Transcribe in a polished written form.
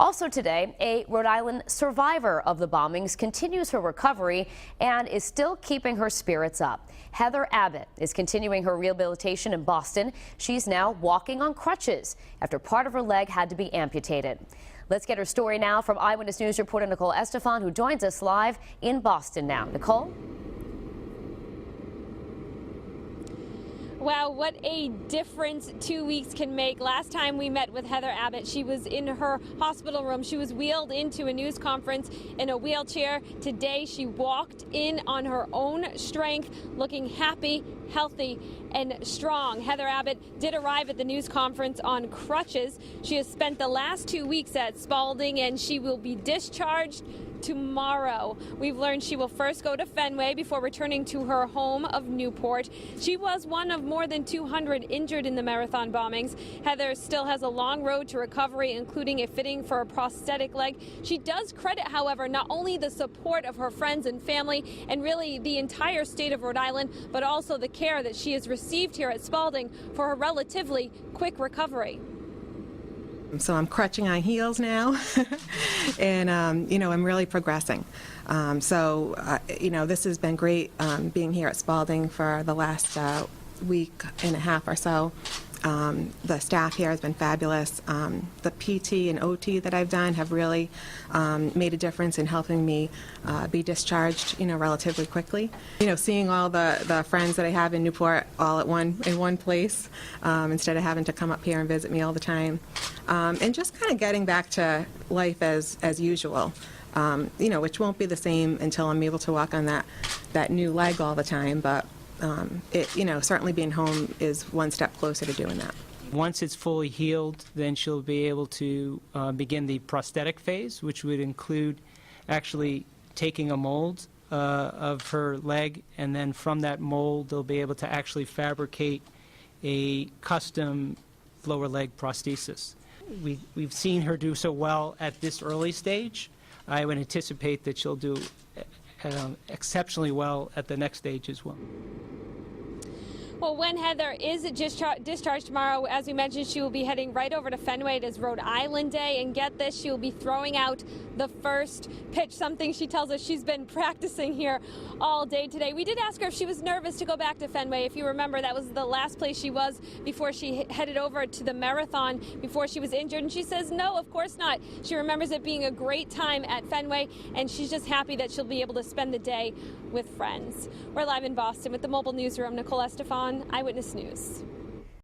Also today, a Rhode Island survivor of the bombings continues her recovery and is still keeping her spirits up. Heather Abbott is continuing her rehabilitation in Boston. She's now walking on crutches after part of her leg had to be amputated. Let's get her story now from Eyewitness News reporter Nicole Estefan, who joins us live in Boston now. Nicole? Wow, what a difference 2 weeks can make. Last time we met with Heather Abbott, she was in her hospital room. She was wheeled into a news conference in a wheelchair. Today, she walked in on her own strength, looking happy, healthy, and strong. Heather Abbott did arrive at the news conference on crutches. She has spent the last 2 weeks at Spalding, and she will be discharged tomorrow. We've learned she will first go to Fenway before returning to her home of Newport. She was one of more than 200 injured in the marathon bombings. Heather still has a long road to recovery, including a fitting for a prosthetic leg. She does credit, however, not only the support of her friends and family and really the entire state of Rhode Island, but also the care that she has received here at Spalding for her relatively quick recovery. So I'm crutching on heels now, and I'm really progressing. This has been great being here at Spalding for the last week and a half or so. The staff here has been fabulous. The PT and OT that I've done have really made a difference in helping me be discharged, relatively quickly. Seeing all the friends that I have in Newport all in one place instead of having to come up here and visit me all the time, and just kind of getting back to life as usual. Which won't be the same until I'm able to walk on that new leg all the time, but certainly being home is one step closer to doing that. Once it's fully healed, then she'll be able to begin the prosthetic phase, which would include actually taking a mold of her leg, and then from that mold they'll be able to actually fabricate a custom lower leg prosthesis. We've seen her do so well at this early stage. I would anticipate that she'll do exceptionally well at the next stage as well. Well, when Heather is discharged tomorrow, as we mentioned, she will be heading right over to Fenway. It is Rhode Island Day, and get this, she will be throwing out the first pitch, something she tells us she's been practicing here all day today. We did ask her if she was nervous to go back to Fenway. If you remember, that was the last place she was before she headed over to the marathon before she was injured, and she says no, of course not. She remembers it being a great time at Fenway, and she's just happy that she'll be able to spend the day with friends. We're live in Boston with the mobile newsroom. Nicole Estefan, Eyewitness News.